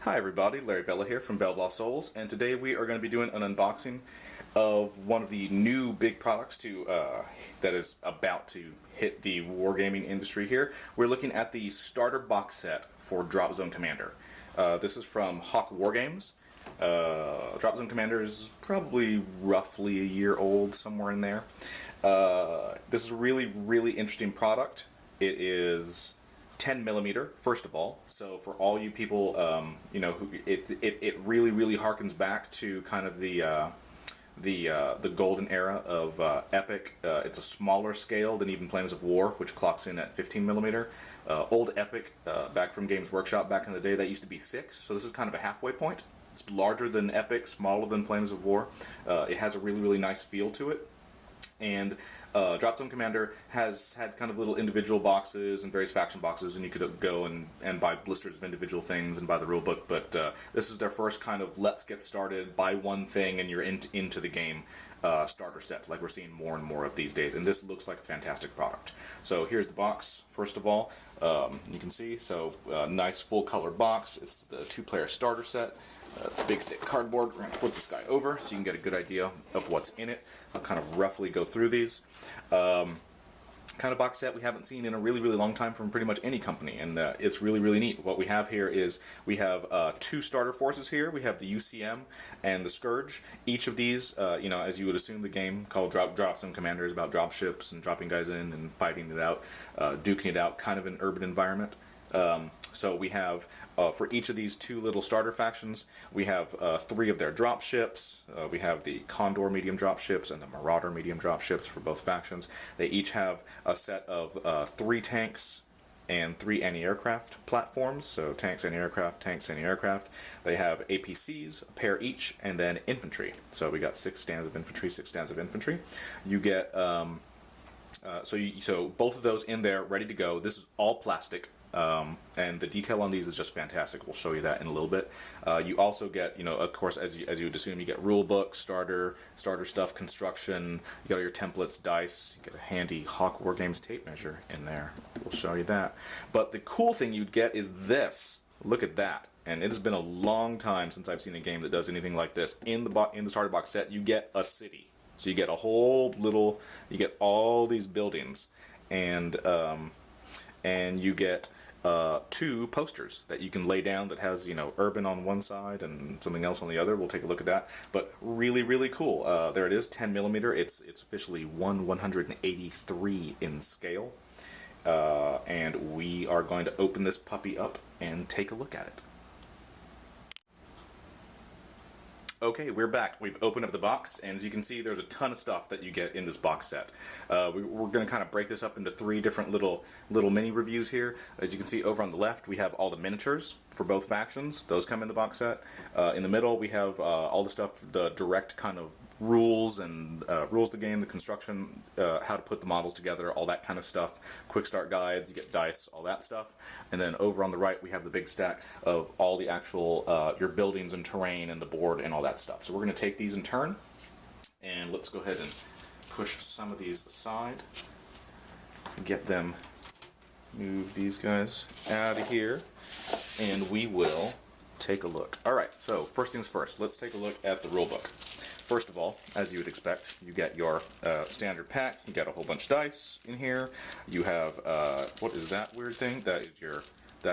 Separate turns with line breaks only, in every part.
Hi everybody, Larry Bella here from BoLS, and today we are going to be doing an unboxing of one of the new big products that is about to hit the wargaming industry here. We're looking at the starter box set for Dropzone Commander. This is from Hawk Wargames. Dropzone Commander is probably roughly a year old, somewhere in there. This is a really interesting product. It is 10 millimeter, first of all. So for all you people, who it really harkens back to kind of the golden era of Epic. It's a smaller scale than even Flames of War, which clocks in at 15 millimeter. Old Epic, back from Games Workshop back in the day, that used to be 6. So this is kind of a halfway point. It's larger than Epic, smaller than Flames of War. It has a really nice feel to it. And Dropzone Commander has had kind of little individual boxes and various faction boxes, and you could go and buy blisters of individual things and buy the rule book, but this is their first kind of let's get started, buy one thing and you're into the game starter set, like we're seeing more and more of these days, and this looks like a fantastic product. So here's the box, first of all. You can see, so nice full color box. It's the 2-player starter set. It's a big thick cardboard. We're going to flip this guy over so you can get a good idea of what's in it. I'll kind of roughly go through these. Kind of box set we haven't seen in a really long time from pretty much any company, and it's really neat. What we have here is we have 2 starter forces here. We have the UCM and the Scourge. Each of these, as you would assume, the game called Dropzone Commander is about dropships and dropping guys in and fighting it out, duking it out, kind of an urban environment. So we have, for each of these 2 little starter factions, we have 3 of their dropships. We have the Condor medium dropships and the Marauder medium dropships for both factions. They each have a set of 3 tanks and 3 anti-aircraft platforms. So tanks, anti-aircraft, tanks, anti-aircraft. They have APCs, a pair each, and then infantry. So we got 6 stands of infantry, 6 stands of infantry. You get, so both of those in there, ready to go. This is all plastic. And the detail on these is just fantastic. We'll show you that in a little bit. You also get, of course, as you would assume, you get rule book, starter stuff, construction. You got all your templates, dice. You get a handy Hawk Wargames tape measure in there. We'll show you that. But the cool thing you'd get is this. Look at that. And it has been a long time since I've seen a game that does anything like this. In the starter box set, you get a city. So you get a whole little, you get all these buildings, and you get 2 posters that you can lay down that has, urban on one side and something else on the other. We'll take a look at that. But really cool. There it is, 10 millimeter. It's officially 1/183 in scale. And we are going to open this puppy up and take a look at it. Okay, we're back. We've opened up the box, and as you can see, there's a ton of stuff that you get in this box set. We're going to kind of break this up into 3 different little mini reviews here. As you can see over on the left, we have all the miniatures for both factions. Those come in the box set. In the middle, we have all the stuff, the direct kind of rules and rules of the game, the construction, how to put the models together, all that kind of stuff. Quick start guides, you get dice, all that stuff. And then over on the right, we have the big stack of all the actual your buildings and terrain and the board and all that stuff. So we're going to take these in turn, and let's go ahead and push some of these aside, get them, move these guys out of here, and we will take a look. Alright, so first things first, let's take a look at the rulebook. First of all, as you would expect, you get your standard pack. You got a whole bunch of dice in here. You have, what is that weird thing? That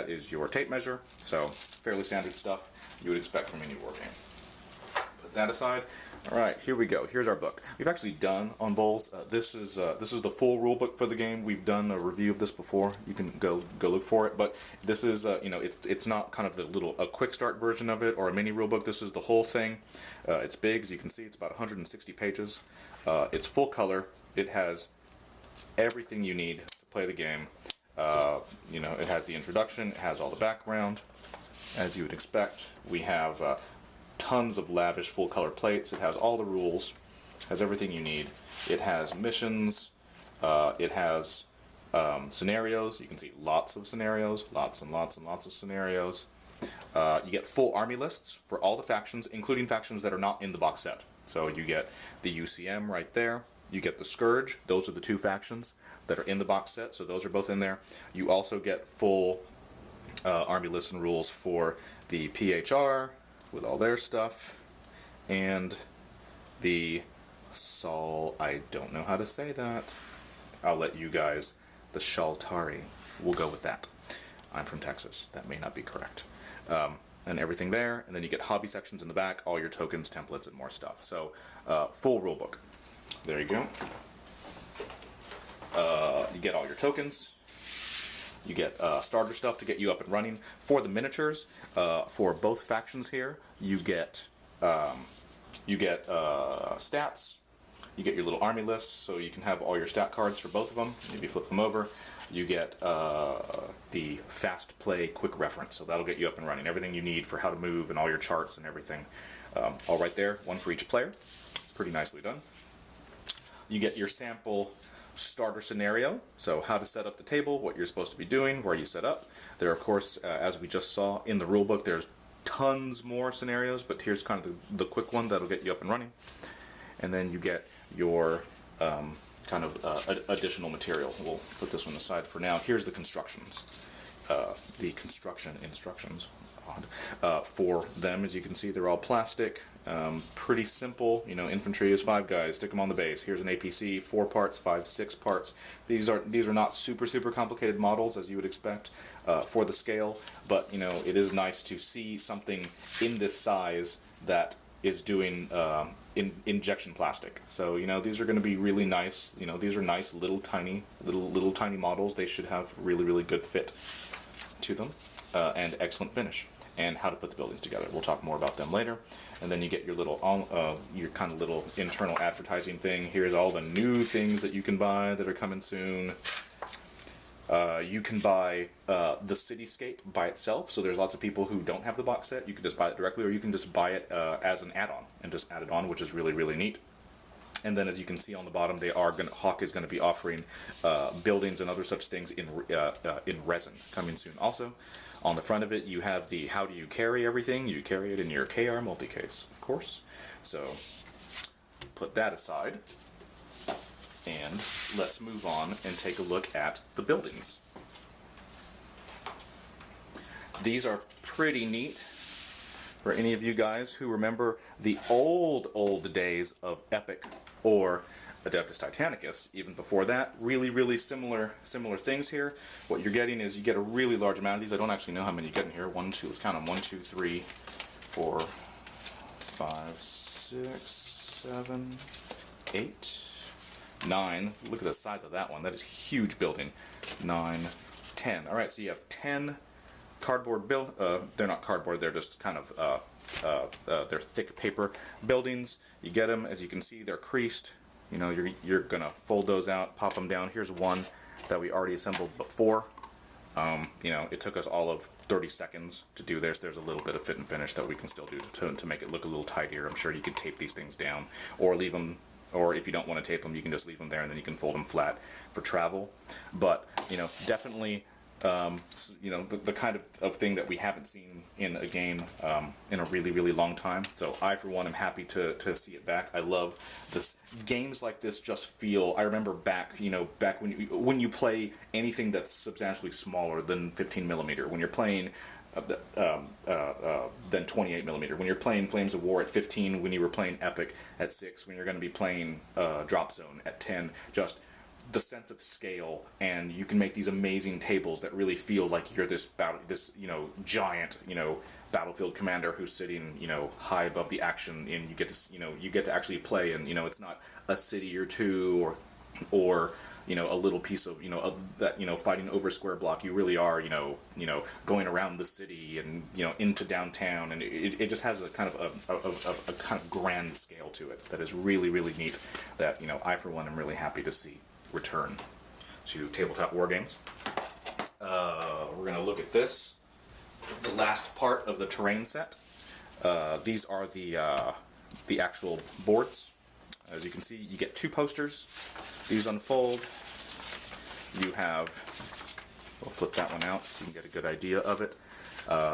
is your tape measure. So fairly standard stuff you would expect from any war game. Put that aside. All right, here we go. Here's our book. We've actually done on BoLS. This is the full rule book for the game. We've done a review of this before. You can go look for it. But this is it's not kind of a quick start version of it or a mini rule book. This is the whole thing. It's big, as you can see. It's about 160 pages. It's full color. It has everything you need to play the game. It has the introduction. It has all the background, as you would expect. We have tons of lavish full color plates. It has all the rules, has everything you need. It has missions, it has scenarios. You can see lots of scenarios, lots and lots of scenarios. You get full army lists for all the factions, including factions that are not in the box set. So you get the UCM right there. You get the Scourge. Those are the 2 factions that are in the box set, so those are both in there. You also get full army list and rules for the PHR with all their stuff, and the I don't know how to say that. I'll let you guys, the Shaltari, we'll go with that. I'm from Texas, that may not be correct. And everything there, and then you get hobby sections in the back, all your tokens, templates, and more stuff. So, full rulebook. There you go. You get all your tokens. You get starter stuff to get you up and running. For the miniatures, for both factions here, you get stats. You get your little army list, so you can have all your stat cards for both of them. If you flip them over, you get the fast play quick reference, so that'll get you up and running. Everything you need for how to move and all your charts and everything. All right there, one for each player. Pretty nicely done. You get your sample starter scenario, so how to set up the table, what you're supposed to be doing, where you set up. There, of course, as we just saw in the rulebook, there's tons more scenarios, but here's kind of the quick one that'll get you up and running. And then you get your kind of additional material. We'll put this one aside for now. Here's the constructions. The construction instructions. For them, as you can see, they're all plastic. Pretty simple. You know, infantry is 5 guys. Stick them on the base. Here's an APC, 4 parts, 5, 6 parts. These are not super complicated models as you would expect for the scale, but you know, it is nice to see something in this size that is doing injection plastic. So you know, these are going to be really nice. You know, these are nice little tiny models. They should have really good fit to them and excellent finish. And how to put the buildings together. We'll talk more about them later. And then you get your little, your kind of little internal advertising thing. Here's all the new things that you can buy that are coming soon. You can buy the Cityscape by itself. So there's lots of people who don't have the box set. You can just buy it directly, or you can just buy it as an add-on and just add it on, which is really neat. And then, as you can see on the bottom, Hawk is going to be offering buildings and other such things in resin coming soon. Also, on the front of it, you have the how do you carry everything. You carry it in your KR multi-case, of course. So put that aside, and let's move on and take a look at the buildings. These are pretty neat. For any of you guys who remember the old days of Epic or Adeptus Titanicus, even before that, really similar things here. What you're getting is you get a really large amount of these. I don't actually know how many you get in here. 1, 2, let's count them. 1, 2, 3, 4, 5, 6, 7, 8, 9. Look at the size of that one. That is a huge building. 9, 10. All right, so you have 10 cardboard they're not cardboard, they're just kind of they're thick paper buildings. You get them, as you can see, they're creased. You know, you're gonna fold those out, pop them down. Here's one that we already assembled before. You know, it took us all of 30 seconds to do this. There's a little bit of fit and finish that we can still do to make it look a little tidier. I'm sure you could tape these things down or leave them, or if you don't want to tape them, you can just leave them there and then you can fold them flat for travel. But you know, definitely you know, the kind of thing that we haven't seen in a game in a really long time. So I, for one, am happy to see it back. I love this. Games like this just feel. I remember back when you play anything that's substantially smaller than 15 millimeter. When you're playing than 28 millimeter. When you're playing Flames of War at 15. When you were playing Epic at 6. When you're going to be playing Dropzone at 10. Just the sense of scale, and you can make these amazing tables that really feel like you're this you know, giant, you know, battlefield commander who's sitting, you know, high above the action, and you get to actually play, and you know, it's not a city or two or you know, a little piece of, you know, that, you know, fighting over square block. You really are, you know, going around the city and, you know, into downtown, and it just has a kind of a kind of grand scale to it that is really neat. That, you know, I, for one, am really happy to see return to tabletop war games. We're going to look at this, the last part of the terrain set. These are the actual boards. As you can see, you get 2 posters. These unfold. You have We'll flip that one out so you can get a good idea of it.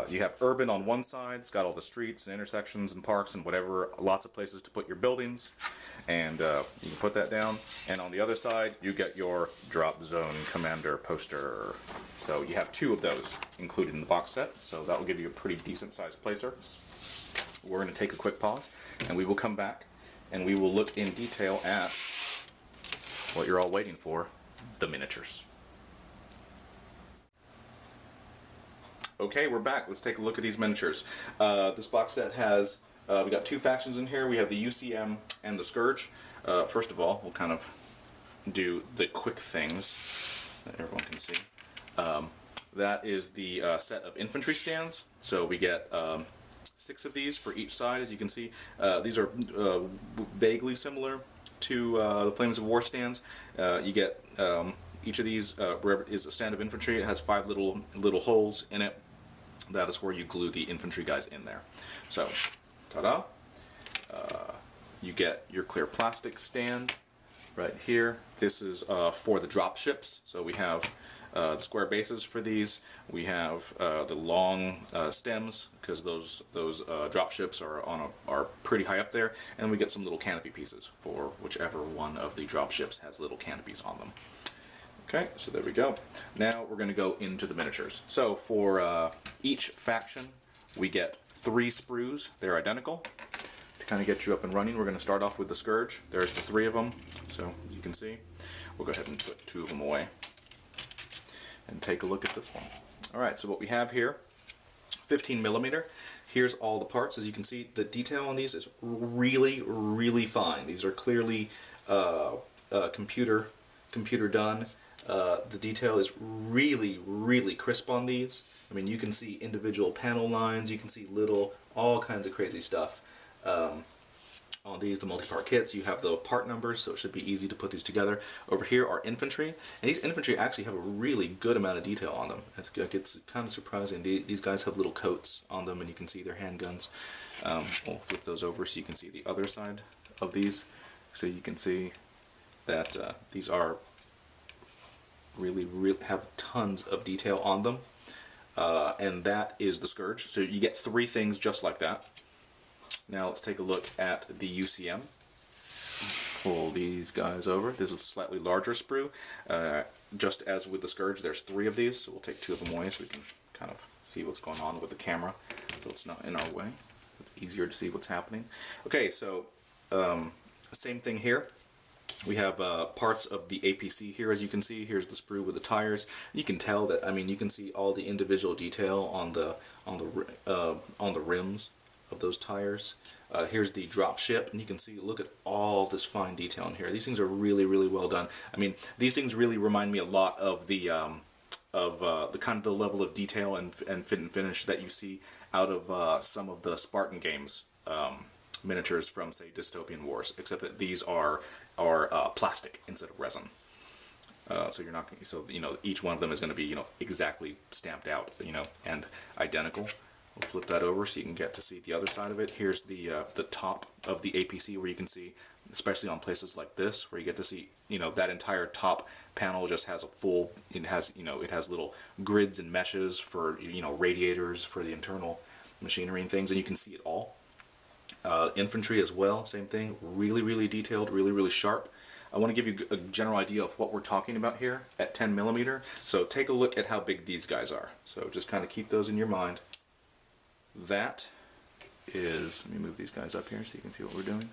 You have urban on one side. It's got all the streets and intersections and parks and whatever, lots of places to put your buildings. And you can put that down. And on the other side, you get your Dropzone Commander poster. So you have 2 of those included in the box set. So that will give you a pretty decent sized play surface. We're going to take a quick pause, and we will come back, and we will look in detail at what you're all waiting for, the miniatures. Okay, we're back. Let's take a look at these miniatures. This box set has, we got 2 factions in here. We have the UCM and the Scourge. First of all, we'll kind of do the quick things that everyone can see. That is the set of infantry stands. So we get 6 of these for each side, as you can see. These are vaguely similar to the Flames of War stands. You get each of these is a stand of infantry. It has 5 little holes in it. That is where you glue the infantry guys in there. So, ta-da! You get your clear plastic stand right here. This is for the drop ships. So we have the square bases for these. We have the long stems, because those drop ships are pretty high up there, and we get some little canopy pieces for whichever one of the drop ships has little canopies on them. Okay, so there we go. Now we're going to go into the miniatures. So for each faction, we get 3 sprues. They're identical. To kind of get you up and running, we're going to start off with the Scourge. There's the 3 of them. So as you can see, we'll go ahead and put 2 of them away and take a look at this one. Alright, so what we have here, 15mm. Here's all the parts. As you can see, the detail on these is really, really fine. These are clearly computer done. The detail is really, really crisp on these. I mean, you can see individual panel lines, you can see all kinds of crazy stuff. On these, the multi-part kits, you have the part numbers, so it should be easy to put these together. Over here are infantry, and these infantry actually have a really good amount of detail on them. It's kind of surprising. These guys have little coats on them, and you can see their handguns. We'll flip those over so you can see the other side of these. So you can see that these are really have tons of detail on them. And that is the Scourge. So you get 3 things just like that. Now let's take a look at the UCM. Pull these guys over. This is a slightly larger sprue. Just as with the Scourge, there's 3 of these, so we'll take 2 of them away so we can kind of see what's going on with the camera, so it's not in our way. It's easier to see what's happening. Okay, so same thing here. We have parts of the APC here, as you can see. Here's the sprue with the tires. You can tell that, I mean, you can see all the individual detail on the rims of those tires. Here's the drop ship, and you can see, look at all this fine detail in here. These things are really, really well done. I mean, these things really remind me a lot of the kind of the level of detail and fit and finish that you see out of some of the Spartan games miniatures from, say, Dystopian Wars, except that these are plastic instead of resin. So you're not, so you know, each one of them is going to be, you know, exactly stamped out, you know, and identical. We'll flip that over so you can get to see the other side of it. Here's the top of the APC, where you can see, especially on places like this, where you get to see, you know, that entire top panel just has a full, it has, you know, it has little grids and meshes for, you know, radiators for the internal machinery and things, and you can see it all. Infantry as well, same thing, really, really detailed, really, really sharp. I want to give you a general idea of what we're talking about here at 10mm. So take a look at how big these guys are. So just kind of keep those in your mind. That is, let me move these guys up here so you can see what we're doing.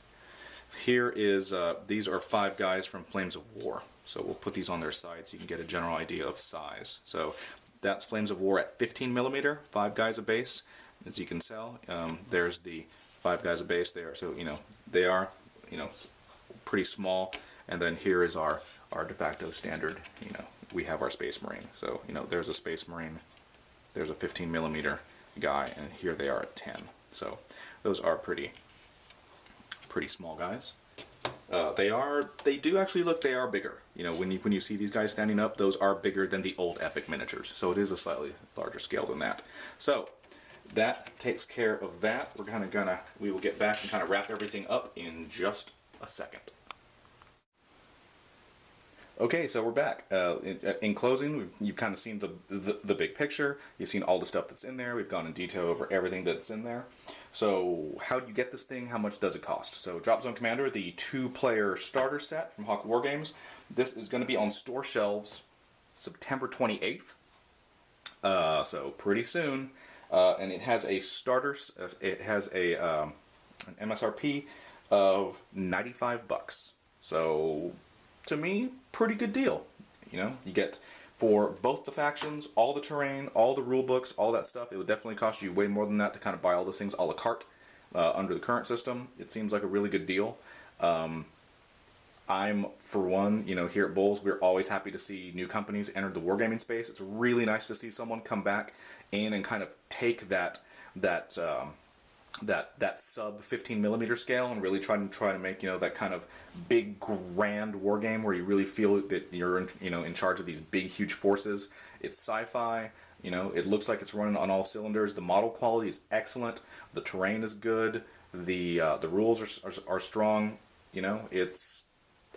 Here is, these are 5 guys from Flames of War. So we'll put these on their side so you can get a general idea of size. So that's Flames of War at 15mm, 5 guys a base, as you can tell. There's the 5 guys a base there. So, you know, they are, you know, pretty small. And then here is our de facto standard. You know, we have our Space Marine. So, you know, there's a Space Marine, there's a 15mm guy, and here they are at 10. So those are pretty small guys. They do actually look, they are bigger. You know, when you see these guys standing up, those are bigger than the old Epic miniatures. So it is a slightly larger scale than that. So that takes care of that. We're kind of we will get back and kind of wrap everything up in just a second. Okay, so we're back. In closing, you've kind of seen the big picture. You've seen all the stuff that's in there. We've gone in detail over everything that's in there. So how do you get this thing? How much does it cost? So Dropzone Commander, the 2-player starter set from Hawk Wargames. This is going to be on store shelves September 28th. So pretty soon. And it has a starter. It has an MSRP of $95. So to me, pretty good deal. You know, you get for both the factions, all the terrain, all the rule books, all that stuff. It would definitely cost you way more than that to kind of buy all those things a la carte under the current system. It seems like a really good deal. I'm, for one, you know, here at BoLS, we're always happy to see new companies enter the wargaming space. It's really nice to see someone come back in and kind of take that sub 15mm scale and really try to make, you know, that kind of big grand war game where you really feel that you're in charge of these big huge forces. It's sci-fi. You know, it looks like it's running on all cylinders. The model quality is excellent. The terrain is good. The rules are strong. You know,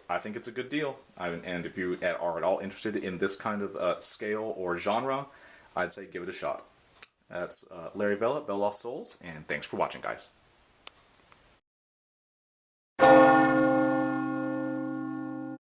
I think it's a good deal. And if you are at all interested in this kind of scale or genre, I'd say give it a shot. That's Larry Vela, BoLS Souls, and thanks for watching, guys.